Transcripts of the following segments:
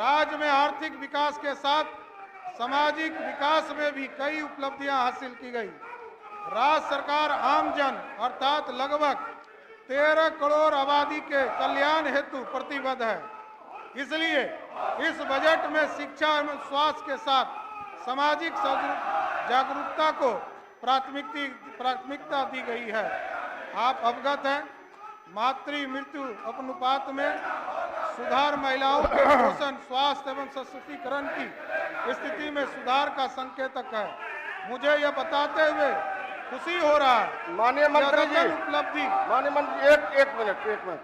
राज्य में आर्थिक विकास के साथ सामाजिक विकास में भी कई उपलब्धियां हासिल की गई। राज्य सरकार आमजन अर्थात लगभग 13 करोड़ आबादी के कल्याण हेतु प्रतिबद्ध है। इसलिए इस बजट में शिक्षा एवं स्वास्थ्य के साथ सामाजिक जागरूकता को प्राथमिकता दी गई है। आप अवगत हैं, मातृ मृत्यु अनुपात में सुधार महिलाओं के पोषण, स्वास्थ्य एवं सशक्तिकरण की स्थिति में सुधार का संकेतक है। मुझे यह बताते हुए खुशी हो रहा है माननीय मंत्री जी, उपलब्धि माननीय मंत्री एक मिनट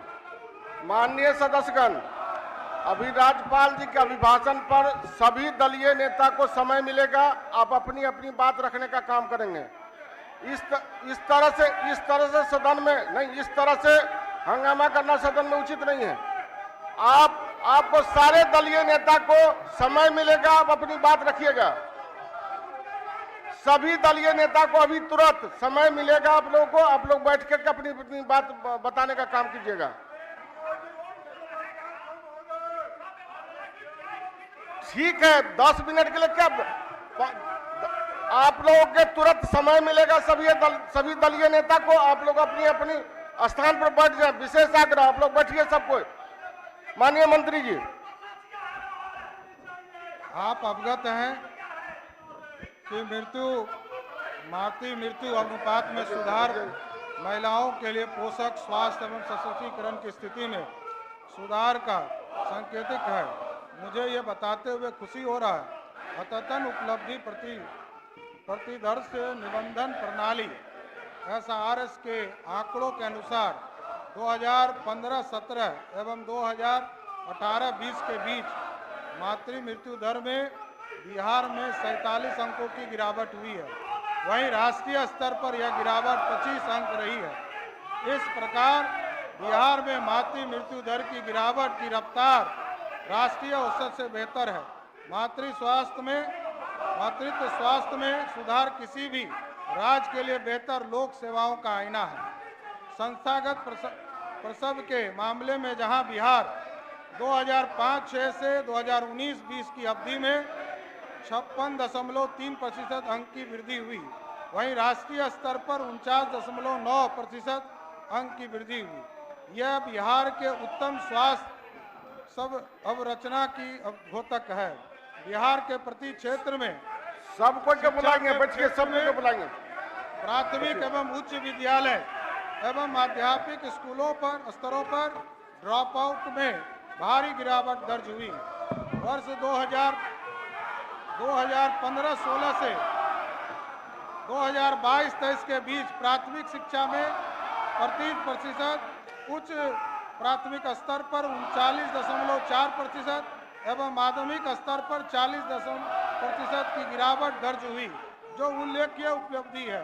माननीय सदस्यगण, अभी राज्यपाल जी के अभिभाषण पर सभी दलीय नेता को समय मिलेगा। आप अपनी अपनी बात रखने का काम करेंगे। इस तरह से सदन में नहीं, इस तरह से हंगामा करना सदन में उचित नहीं है। आपको सारे दलीय नेता को समय मिलेगा, आप अपनी बात रखिएगा। सभी दलीय नेता को अभी तुरंत समय मिलेगा आप लोगों को। आप लोग बैठ करके अपनी अपनी बात बताने का काम कीजिएगा। ठीक है, 10 मिनट के लिए क्या आप लोगों के तुरंत समय मिलेगा। सभी दलीय नेता को आप लोग अपनी अपनी स्थान पर बैठ जाए। विशेष आग्रह, आप लोग बैठिए सब कोई। माननीय मंत्री जी, आप अवगत हैं कि मातृ मृत्यु अनुपात में सुधार महिलाओं के लिए पोषक, स्वास्थ्य एवं सशक्तिकरण की स्थिति में सुधार का संकेतक है। मुझे ये बताते हुए खुशी हो रहा है। अद्यतन उपलब्धि प्रतिदर्श निबंधन प्रणाली SRS के आंकड़ों के अनुसार 2015-17 एवं 2018-20 के बीच मातृ मृत्यु दर में बिहार में 47 अंकों की गिरावट हुई है। वहीं राष्ट्रीय स्तर पर यह गिरावट 25 अंक रही है। इस प्रकार बिहार में मातृ मृत्यु दर की गिरावट की रफ्तार राष्ट्रीय औसत से बेहतर है। मातृत्व स्वास्थ्य में सुधार किसी भी राज्य के लिए बेहतर लोक सेवाओं का आईना है। संस्थागत प्रसव के मामले में जहां बिहार 2005-6 से 2019-20 की अवधि में 56.3% अंक की वृद्धि हुई, वहीं राष्ट्रीय स्तर पर 49.9% अंक की वृद्धि हुई। यह बिहार के उत्तम स्वास्थ्य सब अवरचना की द्योतक है। बिहार के प्रति क्षेत्र में सबको के बुलाएंगे, बैठिए, सबको बुलाएंगे। प्राथमिक एवं उच्च विद्यालय एवं माध्यमिक स्तरों पर ड्रॉप आउट में भारी गिरावट दर्ज हुई। वर्ष 2015-16 से 2022-23 के बीच प्राथमिक शिक्षा में 35%, उच्च प्राथमिक स्तर पर 39.4% एवं माध्यमिक स्तर पर 40% की गिरावट दर्ज हुई, जो उल्लेखनीय उपलब्धि है।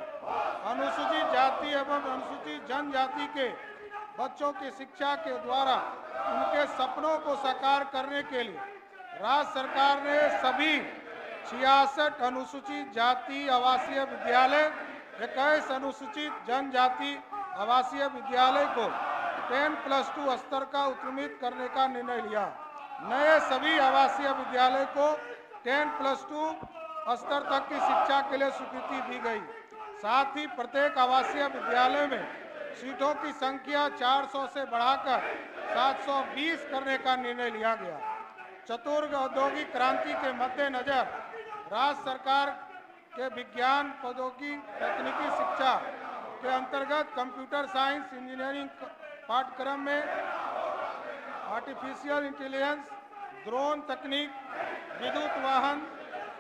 अनुसूचित जाति एवं अनुसूचित जनजाति के बच्चों की शिक्षा के द्वारा उनके सपनों को साकार करने के लिए राज्य सरकार ने सभी 66 अनुसूचित जाति आवासीय विद्यालय, 21 अनुसूचित जनजाति आवासीय विद्यालय को 10+2 स्तर का उत्क्रमित करने का निर्णय लिया। नए सभी आवासीय विद्यालय को 10+2 स्तर तक की शिक्षा के लिए स्वीकृति दी गई। साथ ही प्रत्येक आवासीय विद्यालय में सीटों की संख्या 400 से बढ़ाकर 720 करने का निर्णय लिया गया। चतुर्थ औद्योगिक क्रांति के मद्देनजर राज्य सरकार के विज्ञान प्रौद्योगिकी तकनीकी शिक्षा के अंतर्गत कंप्यूटर साइंस इंजीनियरिंग पाठ्यक्रम में आर्टिफिशियल इंटेलिजेंस, ड्रोन तकनीक, विद्युत वाहन,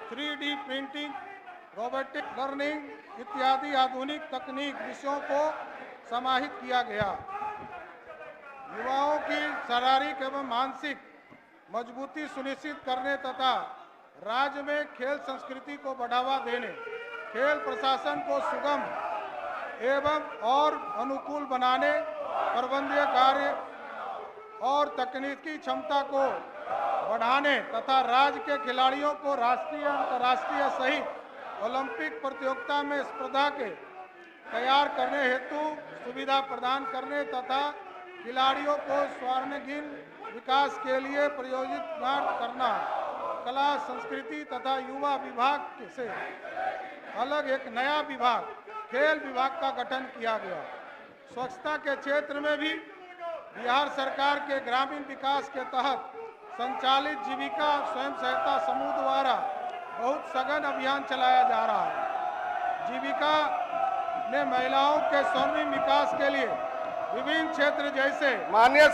3D प्रिंटिंग, रोबोटिक लर्निंग इत्यादि आधुनिक तकनीक विषयों को समाहित किया गया। युवाओं की शारीरिक एवं मानसिक मजबूती सुनिश्चित करने तथा राज्य में खेल संस्कृति को बढ़ावा देने, खेल प्रशासन को सुगम एवं और अनुकूल बनाने, प्रबंधकीय कार्य और तकनीकी क्षमता को बढ़ाने तथा राज्य के खिलाड़ियों को राष्ट्रीय, अंतर्राष्ट्रीय सहित ओलंपिक प्रतियोगिता में स्पर्धा के तैयार करने हेतु सुविधा प्रदान करने तथा खिलाड़ियों को स्वर्णिम विकास के लिए प्रायोजित करना, कला संस्कृति तथा युवा विभाग से अलग एक नया विभाग खेल विभाग का गठन किया गया। स्वच्छता के क्षेत्र में भी बिहार सरकार के ग्रामीण विकास के तहत संचालित जीविका स्वयं सहायता समूह द्वारा बहुत सघन अभियान चलाया जा रहा है। जीविका ने महिलाओं के स्वर्णिम विकास के लिए विभिन्न क्षेत्र जैसे माननीय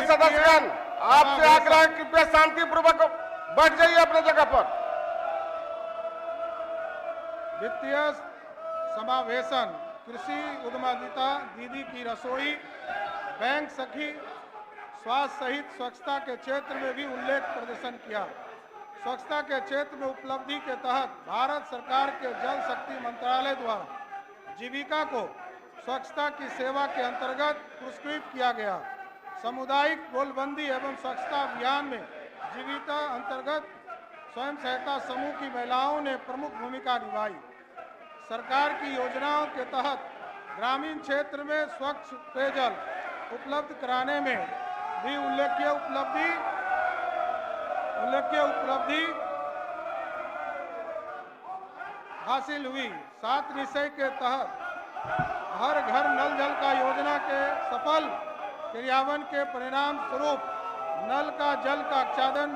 सदस्यगण, आपसे आग्रह है कृपया शांतिपूर्वक बैठ जाइए अपने जगह पर। वित्तीय समावेशन, कृषि उद्यमिता, दीदी की रसोई, बैंक सखी, स्वास्थ्य सहित स्वच्छता के क्षेत्र में भी उल्लेख प्रदर्शन किया। स्वच्छता के क्षेत्र में उपलब्धि के तहत भारत सरकार के जल शक्ति मंत्रालय द्वारा जीविका को स्वच्छता की सेवा के अंतर्गत पुरस्कृत किया गया। सामुदायिक गोलबंदी एवं स्वच्छता अभियान में जीविका अंतर्गत स्वयं सहायता समूह की महिलाओं ने प्रमुख भूमिका निभाई। सरकार की योजनाओं के तहत ग्रामीण क्षेत्र में स्वच्छ पेयजल उपलब्ध कराने में भी उल्लेखनीय उपलब्धि हासिल हुई। 7 निश्चय के तहत हर घर नल जल का योजना के सफल क्रियान्वयन के परिणाम स्वरूप नल का जल का आच्छादन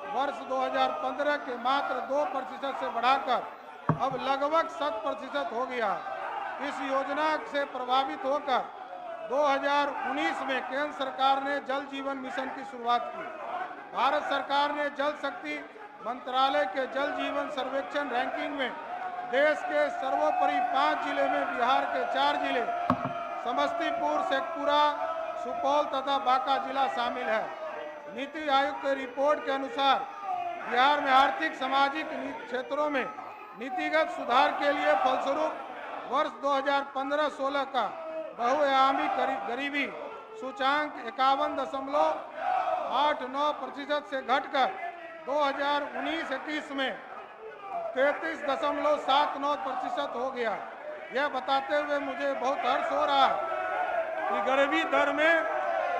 वर्ष 2015 के मात्र 2% से बढ़ाकर अब लगभग 100% हो गया। इस योजना से प्रभावित होकर 2019 में केंद्र सरकार ने जल जीवन मिशन की शुरुआत की। भारत सरकार ने जल शक्ति मंत्रालय के जल जीवन सर्वेक्षण रैंकिंग में देश के सर्वोपरि 5 जिले में बिहार के 4 जिले समस्तीपुर, शेखपुरा, सुपौल तथा बांका जिला शामिल है। नीति आयोग की रिपोर्ट के अनुसार बिहार में आर्थिक सामाजिक क्षेत्रों में नीतिगत सुधार के लिए फलस्वरूप वर्ष 2015-16 का बहुआयामी गरीबी सूचांक 51.89% से घटकर 2019-21 में 33.79% हो गया। यह बताते हुए मुझे बहुत हर्ष हो रहा है कि गरीबी दर में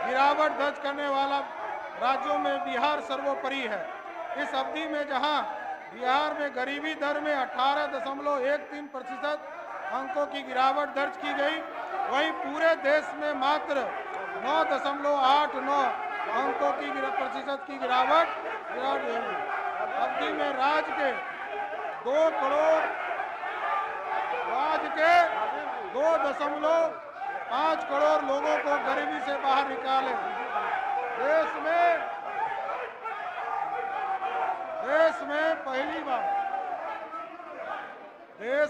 गिरावट दर्ज करने वाला राज्यों में बिहार सर्वोपरि है। इस अवधि में जहां बिहार में गरीबी दर में 18.13% अंकों की गिरावट दर्ज की गई, वहीं पूरे देश में मात्र 9.89 अंकों की प्रतिशत की गिरावट हुई। अवधि में राज्य के 2.5 करोड़ लोगों को गरीबी से बाहर निकाले। देश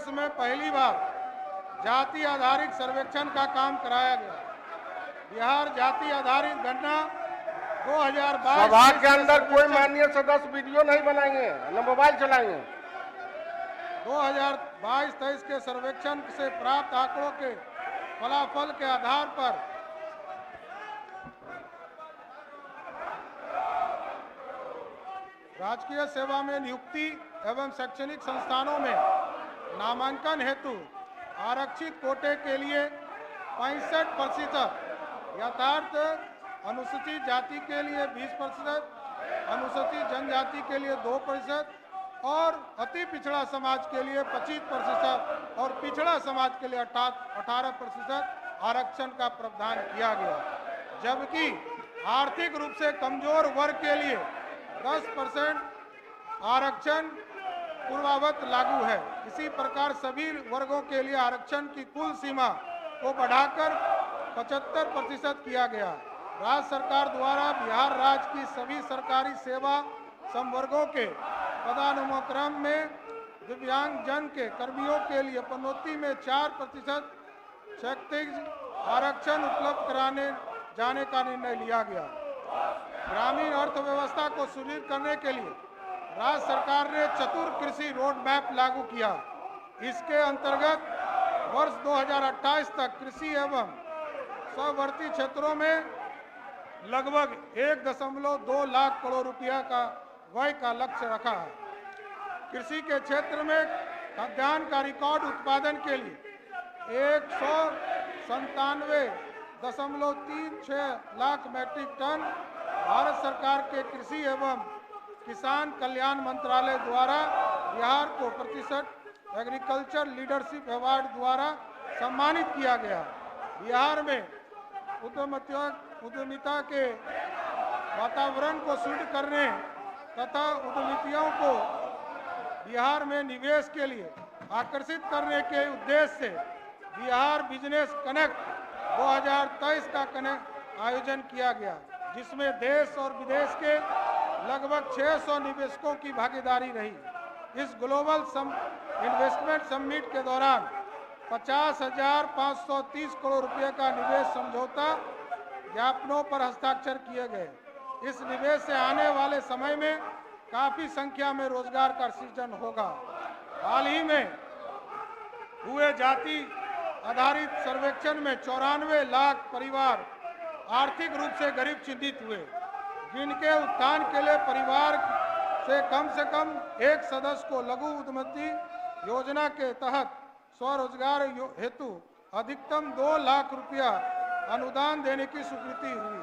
में पहली बार जाति आधारित सर्वेक्षण का काम कराया गया। बिहार जाति आधारित गणना 2022 सभा के अंदर कोई माननीय सदस्य वीडियो नहीं बनाएंगे, न मोबाइल चलाएंगे। 2022-23 के सर्वेक्षण से प्राप्त आंकड़ों के फलाफल के आधार पर राजकीय सेवा में नियुक्ति एवं शैक्षणिक संस्थानों में नामांकन हेतु आरक्षित कोटे के लिए 65%, यथार्थ अनुसूचित जाति के लिए 20%, अनुसूचित जनजाति के लिए 2% और अति पिछड़ा समाज के लिए 25% और पिछड़ा समाज के लिए 18% आरक्षण का प्रावधान किया गया। जबकि आर्थिक रूप से कमजोर वर्ग के लिए 10% आरक्षण पूर्वावत लागू है। इसी प्रकार सभी वर्गों के लिए आरक्षण की कुल सीमा को बढ़ाकर 75% किया गया। राज्य सरकार द्वारा बिहार राज्य की सभी सरकारी सेवा संवर्गों के पदानुक्रम में दिव्यांग जन के कर्मियों के लिए पदोन्नति में 4% शैक्षिक आरक्षण उपलब्ध कराने जाने का निर्णय लिया गया। ग्रामीण अर्थव्यवस्था को सुदृढ़ करने के लिए राज्य सरकार ने चतुर कृषि रोड मैप लागू किया। इसके अंतर्गत वर्ष 2028 तक कृषि एवं सवर्ती क्षेत्रों में लगभग 1.2 लाख करोड़ रुपया का व्यय का लक्ष्य रखा है। कृषि के क्षेत्र में खाद्यान्न का रिकॉर्ड उत्पादन के लिए 197 1.36 लाख मैट्रिक टन भारत सरकार के कृषि एवं किसान कल्याण मंत्रालय द्वारा बिहार को प्रतिष्ठित एग्रीकल्चर लीडरशिप अवार्ड द्वारा सम्मानित किया गया। बिहार में उद्यमिता के वातावरण को सुदृढ़ करने तथा उद्यमियों को बिहार में निवेश के लिए आकर्षित करने के उद्देश्य से बिहार बिजनेस कनेक्ट 2023 का आयोजन किया गया, जिसमें देश और विदेश के लगभग 600 निवेशकों की भागीदारी रही। इस ग्लोबल इन्वेस्टमेंट समिट के दौरान 50,530 करोड़ रुपए का निवेश समझौता ज्ञापनों पर हस्ताक्षर किए गए। इस निवेश से आने वाले समय में काफी संख्या में रोजगार का सृजन होगा। हाल ही में हुए जाति आधारित सर्वेक्षण में 94 लाख परिवार आर्थिक रूप से गरीब चिन्हित हुए, जिनके उत्थान के लिए परिवार से कम एक सदस्य को लघु उद्यमी योजना के तहत स्वरोजगार हेतु अधिकतम 2 लाख रुपया अनुदान देने की स्वीकृति हुई।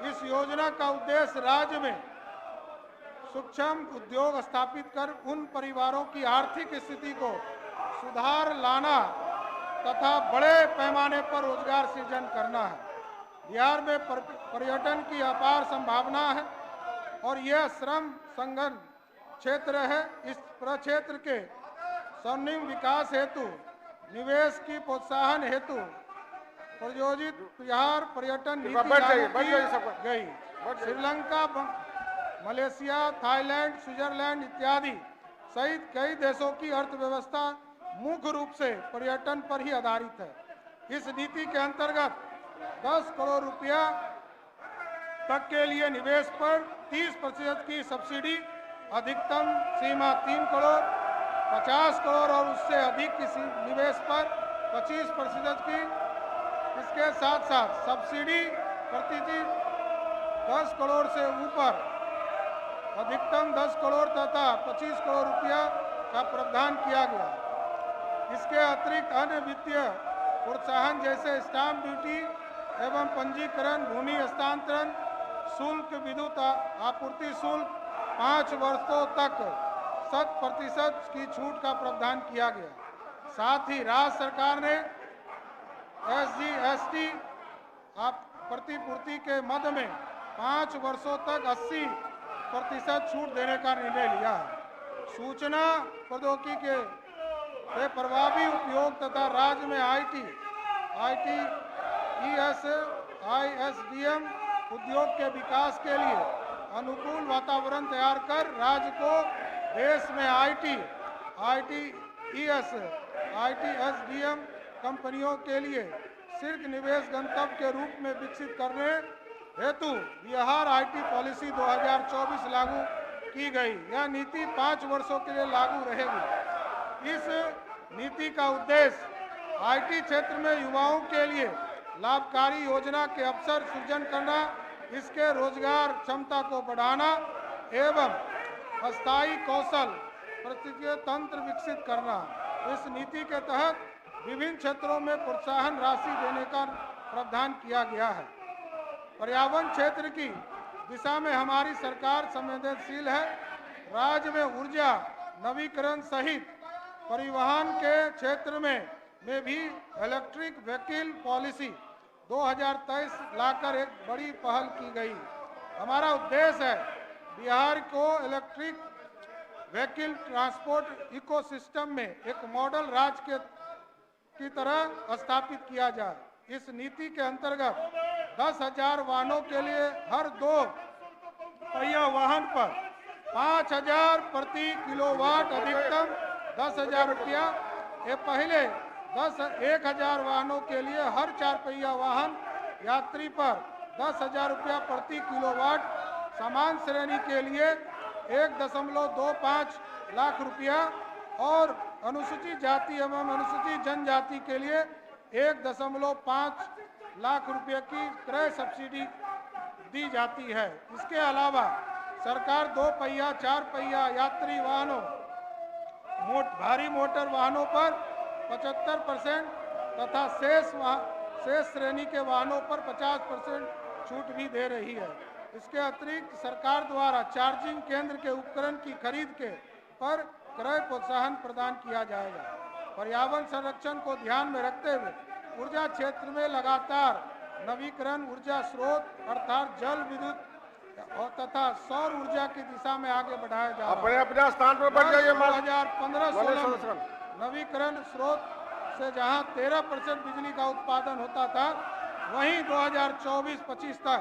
इस योजना का उद्देश्य राज्य में सूक्ष्म उद्योग स्थापित कर उन परिवारों की आर्थिक स्थिति को सुधार लाना तथा बड़े पैमाने पर रोजगार सृजन करना है। बिहार में पर्यटन की अपार संभावना है और यह श्रम संगम क्षेत्र है। इस प्रक्षेत्र के स्वर्णिम विकास हेतु निवेश की प्रोत्साहन हेतु प्रायोजित बिहार पर्यटन नीति लागू की गई। श्रीलंका, मलेशिया, थाईलैंड, स्विट्जरलैंड इत्यादि सहित कई देशों की अर्थव्यवस्था मुख्य रूप से पर्यटन पर ही आधारित है। इस नीति के अंतर्गत 10 करोड़ रुपया तक के लिए निवेश पर 30% की सब्सिडी, अधिकतम सीमा 3 करोड़, 50 करोड़ और उससे अधिक की निवेश पर 25% की। इसके साथ साथ सब्सिडी प्रतिदिन 10 करोड़ से ऊपर अधिकतम 10 करोड़ तथा 25 करोड़ रुपया का प्रावधान किया गया। इसके अतिरिक्त अन्य वित्तीय प्रोत्साहन जैसे स्टाम्प ड्यूटी एवं पंजीकरण, भूमि हस्तांतरण शुल्क, विद्युत आपूर्ति शुल्क 5 वर्षों तक 100% की छूट का प्रावधान किया गया। साथ ही राज्य सरकार ने SGST प्रतिपूर्ति के मद में 5 वर्षों तक 80% छूट देने का निर्णय लिया है। सूचना प्रौद्योगिकी के प्रभावी उपयोग तथा राज्य में ISDM उद्योग के विकास के लिए अनुकूल वातावरण तैयार कर राज्य को देश में ITSDM कंपनियों के लिए शीर्ष निवेश गंतव्य के रूप में विकसित करने हेतु बिहार IT पॉलिसी 2024 लागू की गई। यह नीति 5 वर्षों के लिए लागू रहेगी। इस नीति का उद्देश्य IT क्षेत्र में युवाओं के लिए लाभकारी योजना के अवसर सृजन करना, इसके रोजगार क्षमता को बढ़ाना एवं अस्थायी कौशल प्रतिक्रिया तंत्र विकसित करना। इस नीति के तहत विभिन्न क्षेत्रों में प्रोत्साहन राशि देने का प्रावधान किया गया है। पर्यावरण क्षेत्र की दिशा में हमारी सरकार संवेदनशील है। राज्य में ऊर्जा नवीकरण सहित परिवहन के क्षेत्र में भी इलेक्ट्रिक व्हीकल पॉलिसी 2023 लाकर एक बड़ी पहल की गई। हमारा उद्देश्य है बिहार को इलेक्ट्रिक व्हीकल ट्रांसपोर्ट इकोसिस्टम में एक मॉडल राज्य की तरह स्थापित किया जाए। इस नीति के अंतर्गत 10,000 वाहनों के लिए हर 2 पहिया वाहन पर 5,000 प्रति किलोवाट, अधिकतम 10,000 रुपया। ये पहले 1,000 वाहनों के लिए हर 4 पहिया वाहन यात्री पर 10,000 रुपया प्रति किलोवाट, समान श्रेणी के लिए 1.25 लाख रुपया और अनुसूचित जाति एवं अनुसूचित जनजाति के लिए 1.5 लाख रुपये की क्रय सब्सिडी दी जाती है। इसके अलावा सरकार 2 पहिया, 4 पहिया यात्री वाहनों, भारी मोटर वाहनों पर 75% तथा शेष शेष श्रेणी के वाहनों पर 50% छूट भी दे रही है। इसके अतिरिक्त सरकार द्वारा चार्जिंग केंद्र के उपकरण की खरीद के पर क्रय प्रोत्साहन प्रदान किया जाएगा। पर्यावरण संरक्षण को ध्यान में रखते हुए ऊर्जा क्षेत्र में लगातार नवीकरण ऊर्जा स्रोत अर्थात जल विद्युत और तथा सौर ऊर्जा की दिशा में आगे बढ़ाया जा रहा है। अपने अपने स्थान पर बैठ जाइए। 2015-16 में नवीकरण स्रोत से जहां 13% बिजली का उत्पादन होता था, वहीं 2024-25 तक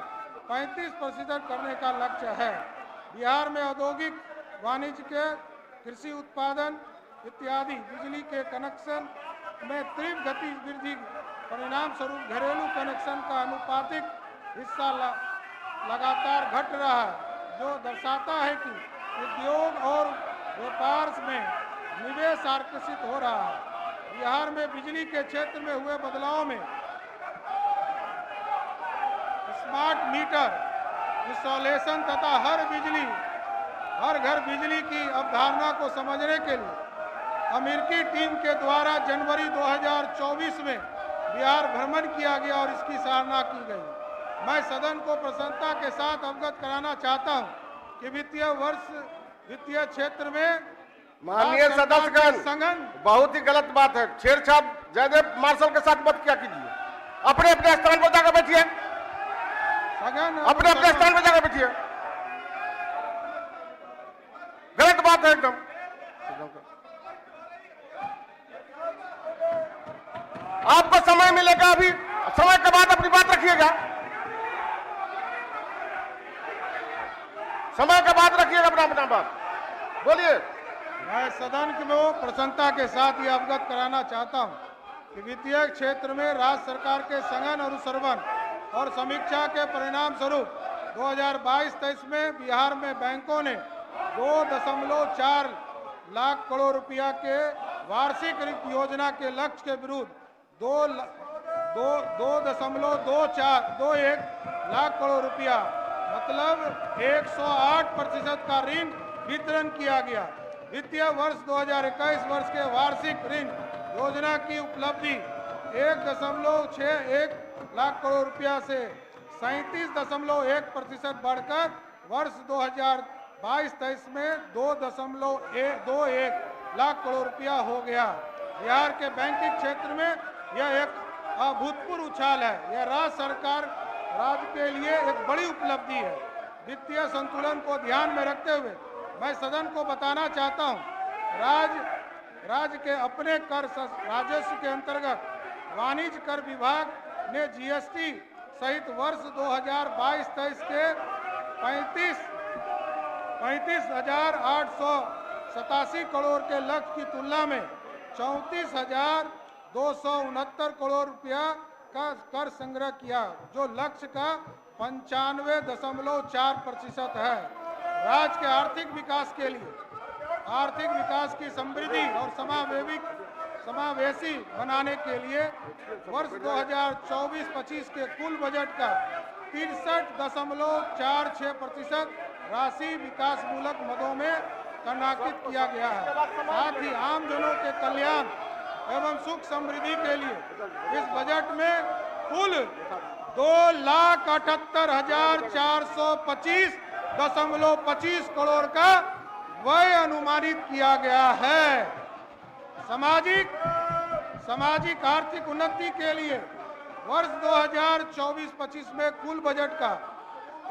35% करने का लक्ष्य है। बिहार में औद्योगिक वाणिज्य के कृषि उत्पादन इत्यादि बिजली के कनेक्शन में तीव्र गति वृद्धि परिणाम स्वरूप घरेलू कनेक्शन का अनुपातिक हिस्सा लगातार घट रहा है, जो दर्शाता है कि उद्योग और व्यापार में निवेश आकर्षित हो रहा है। बिहार में बिजली के क्षेत्र में हुए बदलाव में स्मार्ट मीटर इंस्टॉलेशन तथा हर घर बिजली की अवधारणा को समझने के लिए अमेरिकी टीम के द्वारा जनवरी 2024 में बिहार भ्रमण किया गया और इसकी सराहना की गई। मैं सदन को प्रसन्नता के साथ अवगत कराना चाहता हूं कि वित्तीय क्षेत्र में माननीय सदस्यगण, बहुत ही गलत बात है। छेड़छाड़ जयदेव मार्शल के साथ मत क्या कीजिए। अपने अपने स्थान पर जाकर बैठिए। अपने अपने स्थान पर जाकर बैठिए। गलत बात है एकदम। आपको समय मिलेगा, अभी समय के बाद अपनी बात रखिएगा। समय के बाद रखिएगा अपना बात। बोलिए। मैं सदन में प्रसन्नता के साथ ये अवगत कराना चाहता हूं कि वित्तीय क्षेत्र में राज्य सरकार के सघन अनुश्रवण और समीक्षा के परिणाम स्वरूप 2022-23 में बिहार में बैंकों ने 2.4 लाख करोड़ रुपया के वार्षिक ऋण योजना के लक्ष्य के विरुद्ध 2.21 लाख करोड़ रुपया मतलब 108% का ऋण वितरण किया गया। वित्तीय वर्ष 2021 वर्ष के वार्षिक ऋण योजना की उपलब्धि 1.61 लाख करोड़ रुपया से 37.1% बढ़कर वर्ष 2022-23 में 2.21 लाख करोड़ रुपया हो गया। बिहार के बैंकिंग क्षेत्र में यह एक अभूतपूर्व उछाल है। यह राज्य के लिए एक बड़ी उपलब्धि है। वित्तीय संतुलन को ध्यान में रखते हुए मैं सदन को बताना चाहता हूं, राज्य के अपने कर राजस्व के अंतर्गत वाणिज्य कर विभाग ने जीएसटी सहित वर्ष 2022-23 के 35,887 करोड़ के लक्ष्य की तुलना में 34,269 करोड़ रुपया का कर संग्रह किया, जो लक्ष्य का 95.4% है। राज्य के आर्थिक विकास के लिए आर्थिक विकास की समृद्धि और समावेशी बनाने के लिए वर्ष 2024-25 के कुल बजट का 63.46% राशि विकास मूलक मदों में नामांकित किया गया है। साथ ही आम जनों के कल्याण एवं सुख समृद्धि के लिए इस बजट में कुल 2,78,425.25 करोड़ का व्यय अनुमानित किया गया है। सामाजिक आर्थिक उन्नति के लिए वर्ष 2024-25 में कुल बजट का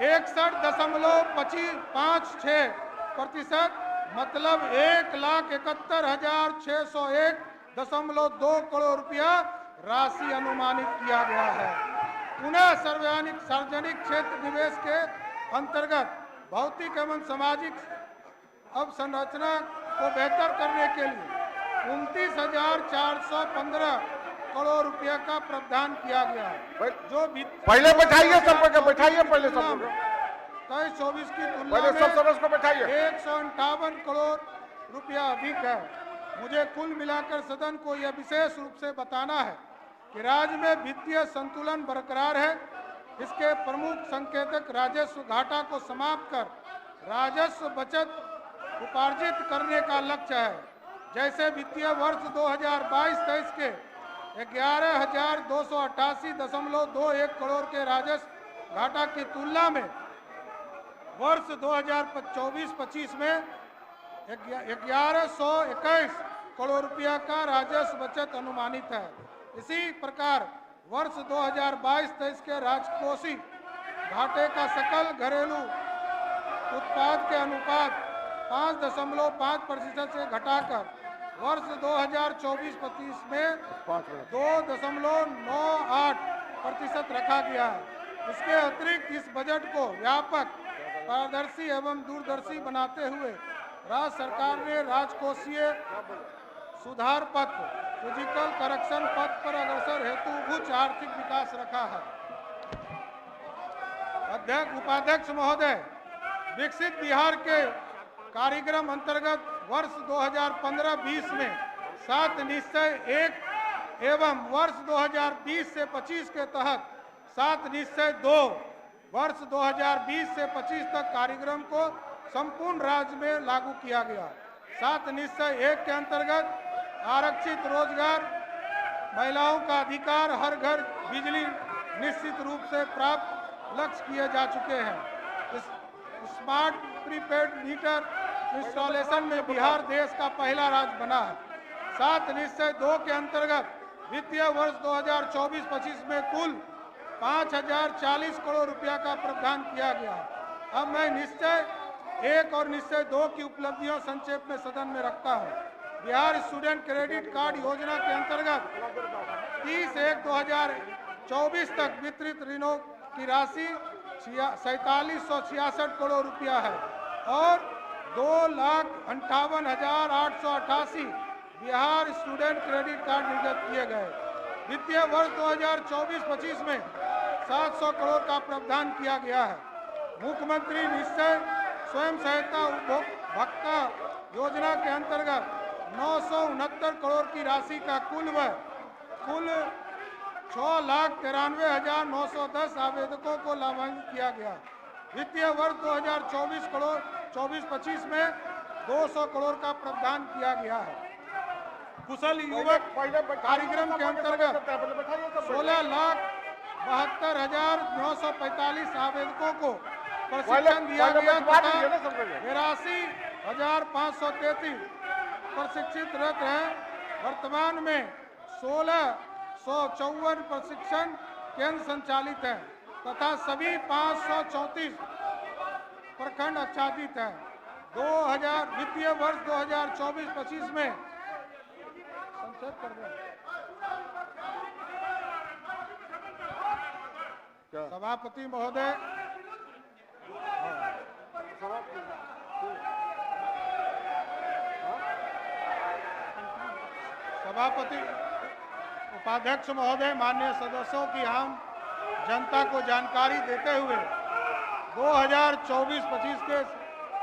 61.56% मतलब 1,71,601.2 करोड़ रुपया राशि अनुमानित किया गया है। पुनः सार्वजनिक क्षेत्र निवेश के अंतर्गत भौतिक एवं सामाजिक अवसंरचना को बेहतर करने के लिए 29,415 करोड़ रुपया का प्रावधान किया गया है, जो पहले बैठाइए सबको, बैठाइए पहले सबको। 23-24 की तुलना पहले सब सदस्य को बैठाइए। 158 करोड़ रुपया अधिक है। मुझे कुल मिलाकर सदन को यह विशेष रूप से बताना है कि राज्य में वित्तीय संतुलन बरकरार है। इसके प्रमुख संकेतक राजस्व घाटा को समाप्त कर राजस्व बचत उपार्जित करने का लक्ष्य है। जैसे वित्तीय वर्ष 2022-23 के 11,288.21 करोड़ के राजस्व घाटा की तुलना में वर्ष 2024-25 में 1121 करोड़ रुपया का राजस्व बचत अनुमानित है। इसी प्रकार वर्ष 2022-23 के राजकोषीय घाटे का सकल घरेलू उत्पाद के अनुपात 5.5% से घटाकर वर्ष 2024-25 में 2.98% रखा गया है। इसके अतिरिक्त इस बजट को व्यापक, पारदर्शी एवं दूरदर्शी बनाते हुए राज्य सरकार ने राजकोषीय सुधार पथ, फिजिकल करेक्शन पथ पर अग्रसर हेतु उच्च आर्थिक विकास रखा है। उपाध्यक्ष महोदय, विकसित बिहार के कार्यक्रम अंतर्गत वर्ष 2015-20 में 7 निश्चय 1 एवं वर्ष 2020 से 25 के तहत 7 निश्चय 2 वर्ष 2020 से 25 तक कार्यक्रम को संपूर्ण राज्य में लागू किया गया। 7 निश्चय 1 के अंतर्गत आरक्षित रोजगार, महिलाओं का अधिकार, हर घर बिजली निश्चित रूप से प्राप्त लक्ष्य किए जा चुके हैं। स्मार्ट प्रीपेड मीटर इंस्टॉलेशन में बिहार देश का पहला राज्य बना है। 7 निश्चय 2 के अंतर्गत वित्तीय वर्ष 2024-25 में कुल 5,040 करोड़ रुपया का प्रावधान किया गया। अब मैं निश्चय 1 और निश्चय 2 की उपलब्धियों संक्षेप में सदन में रखता हूं। बिहार स्टूडेंट क्रेडिट कार्ड योजना के अंतर्गत 30/1/2024 तक वितरित ऋणों की राशि 4766 करोड़ रुपया है और 2,58,888 बिहार स्टूडेंट क्रेडिट कार्ड निर्गत किए गए। वित्तीय वर्ष 2024-25 में 700 करोड़ का प्रावधान किया गया है। मुख्यमंत्री निश्चय स्वयं सहायता उपभोक्ता योजना के अंतर्गत 969 करोड़ की राशि का कुल 6,93,910 आवेदकों को लाभान्वित किया गया। वित्तीय वर्ष 2024-25 में 200 करोड़ का प्रावधान किया गया है। कुशल युवक कार्यक्रम के अंतर्गत 16,72,945 आवेदकों को प्रशिक्षण दिया गया तथा 82,533 प्रशिक्षितरत हैं। वर्तमान में 1,654 प्रशिक्षण केंद्र संचालित हैं तथा सभी 534 प्रखंड आच्छादित हैं। 2000 वित्तीय वर्ष 2024-25 में संक्षेप कर दें। सभापति महोदय, सभापति, उपाध्यक्ष महोदय, माननीय सदस्यों की आम जनता को जानकारी देते हुए 2024-25 के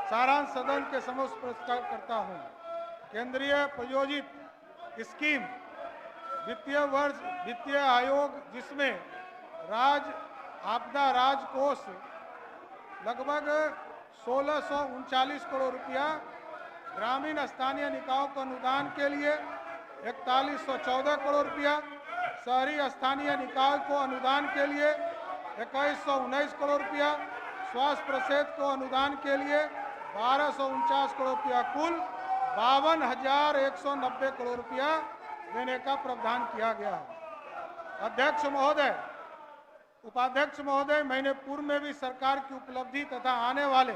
सारांश सदन के समक्ष प्रस्तुत करता हूं। केंद्रीय प्रायोजित स्कीम वित्तीय आयोग, जिसमें राज्य आपदा राज कोष लगभग 1,639 करोड़ रुपया, ग्रामीण स्थानीय निकायों को अनुदान के लिए 4114 करोड़ रुपया, शहरी स्थानीय निकाय को अनुदान के लिए 2119 करोड़ रुपया, स्वास्थ्य परिषद को अनुदान के लिए 1249 करोड़ रुपया, कुल 52,190 करोड़ रुपया देने का प्रावधान किया गया है। अध्यक्ष महोदय, उपाध्यक्ष महोदय, मैंने पूर्व में भी सरकार की उपलब्धि तथा आने वाले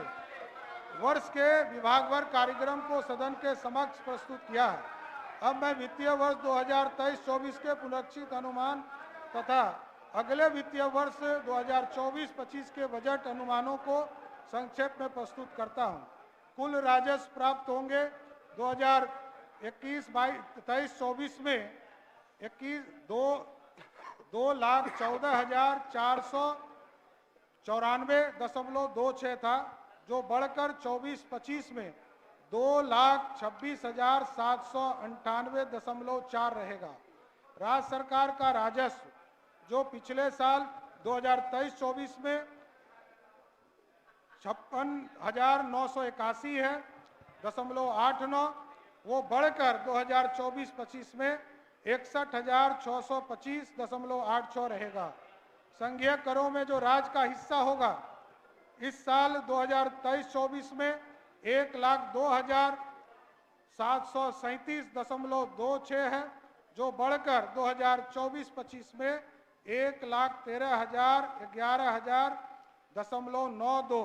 वर्ष के विभागवार कार्यक्रम को सदन के समक्ष प्रस्तुत किया है। अब मैं वित्तीय वर्ष 2023-24 के पुनरीक्षित अनुमान तथा अगले वित्तीय वर्ष 2024-25 के बजट अनुमानों को संक्षेप में प्रस्तुत करता हूं। कुल राजस्व प्राप्त होंगे 2021-23-24 में 2,14,494.26 था, जो बढ़कर 24-25 में 2,26,798.4 रहेगा। राज्य सरकार का राजस्व, जो पिछले साल 2023-24 में 56,981 है 0.89, वो बढ़कर 2024-25 में 61,625.86 रहेगा। संघीय करों में जो राज्य का हिस्सा होगा इस साल 2023-24 में 1,02,737.26 है, जो बढ़कर 2024-25 में 1,13,11,000.92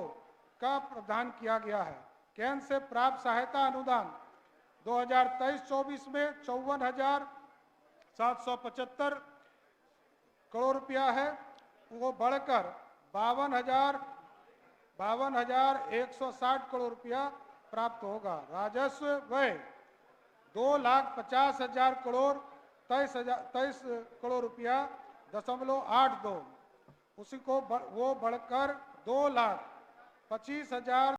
का प्रावधान किया गया है। केंद्र से प्राप्त सहायता अनुदान 2023-24 में 54,775 करोड़ रुपया है, वो बढ़कर 52,160 करोड़ रुपया प्राप्त होगा। राजस्व व्यय 2,50,000 करोड़ 23 करोड़ रुपया 0.82, उसी को वो बढ़कर 2,25,000